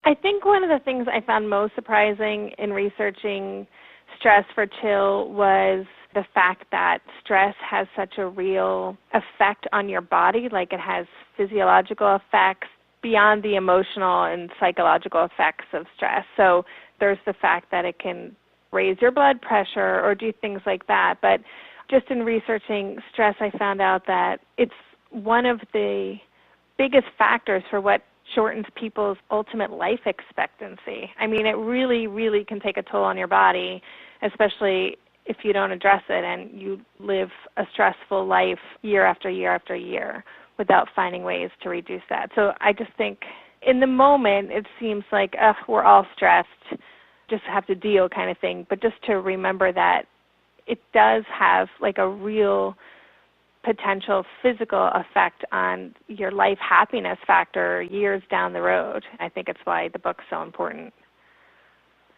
I think one of the things I found most surprising in researching stress for chill was the fact that stress has such a real effect on your body, like it has physiological effects beyond the emotional and psychological effects of stress. So there's the fact that it can raise your blood pressure or do things like that. But just in researching stress, I found out that it's one of the biggest factors for what shortens people's ultimate life expectancy. I mean, it really, really can take a toll on your body, especially if you don't address it and you live a stressful life year after year after year without finding ways to reduce that. So I just think in the moment it seems like, we're all stressed, just have to deal kind of thing. But just to remember that it does have like a real potential physical effect on your life happiness factor years down the road. I think it's why the book's so important.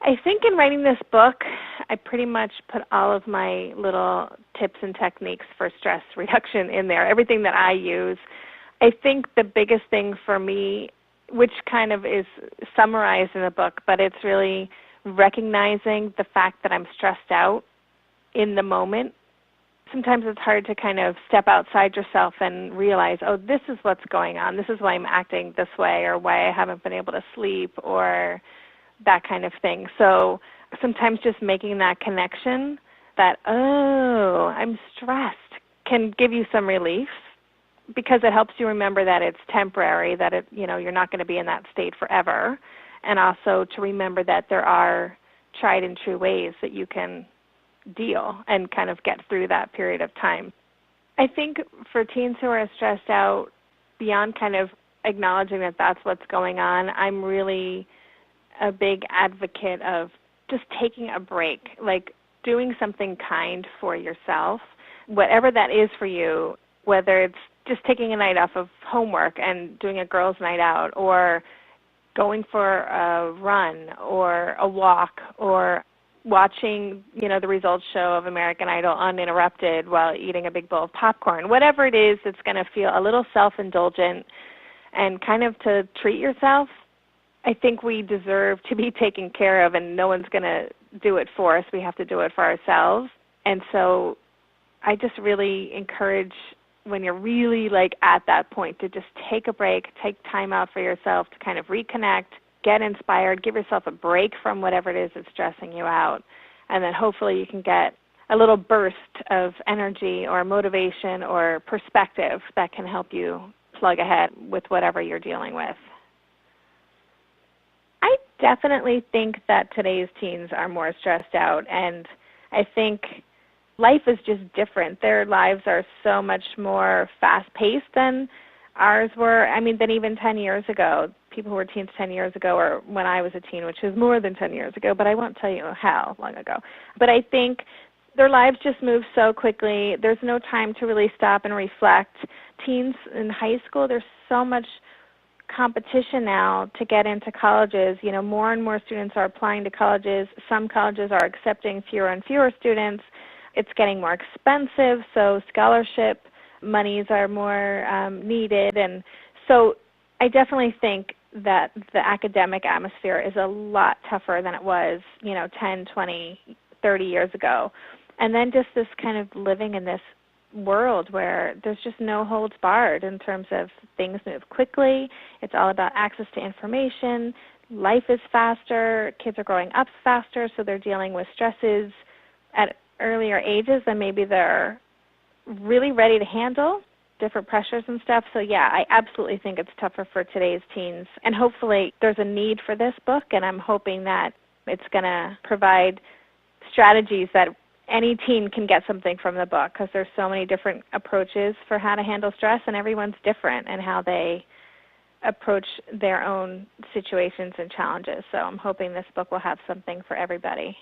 I think in writing this book, I pretty much put all of my little tips and techniques for stress reduction in there, everything that I use. I think the biggest thing for me, which kind of is summarized in the book, but it's really recognizing the fact that I'm stressed out in the moment. Sometimes it's hard to kind of step outside yourself and realize, this is what's going on. This is why I'm acting this way or why I haven't been able to sleep or that kind of thing. So sometimes just making that connection that, I'm stressed, can give you some relief because it helps you remember that it's temporary, that you're not going to be in that state forever, and also to remember that there are tried and true ways that you can deal and kind of get through that period of time. I think for teens who are stressed out, beyond kind of acknowledging that that's what's going on, I'm really a big advocate of just taking a break, like doing something kind for yourself, whatever that is for you, whether it's just taking a night off of homework and doing a girls' night out, or going for a run or a walk, or watching, the results show of American Idol uninterrupted while eating a big bowl of popcorn. Whatever it is that's going to feel a little self-indulgent and kind of to treat yourself, I think we deserve to be taken care of, and no one's going to do it for us. We have to do it for ourselves. And so I just really encourage, when you're really like at that point, to just take a break, take time out for yourself to kind of reconnect, get inspired, give yourself a break from whatever it is that's stressing you out, and then hopefully you can get a little burst of energy or motivation or perspective that can help you plug ahead with whatever you're dealing with. I definitely think that today's teens are more stressed out, and I think life is just different. Their lives are so much more fast-paced than ours were, than even 10 years ago. People who were teens 10 years ago, or when I was a teen, which is more than 10 years ago, but I won't tell you how long ago. But I think their lives just move so quickly. There's no time to really stop and reflect. Teens in high school, there's so much competition now to get into colleges. More and more students are applying to colleges. Some colleges are accepting fewer and fewer students. It's getting more expensive, so scholarship monies are more needed. And so I definitely think that the academic atmosphere is a lot tougher than it was, 10, 20, 30 years ago. And then just this kind of living in this world where there's just no holds barred in terms of things move quickly. It's all about access to information. Life is faster. Kids are growing up faster, so they're dealing with stresses at earlier ages than maybe they're really ready to handle, different pressures and stuff. So yeah, I absolutely think it's tougher for today's teens. And hopefully there's a need for this book, and I'm hoping that it's going to provide strategies that any teen can get something from the book, because there's so many different approaches for how to handle stress, and everyone's different in how they approach their own situations and challenges. So I'm hoping this book will have something for everybody.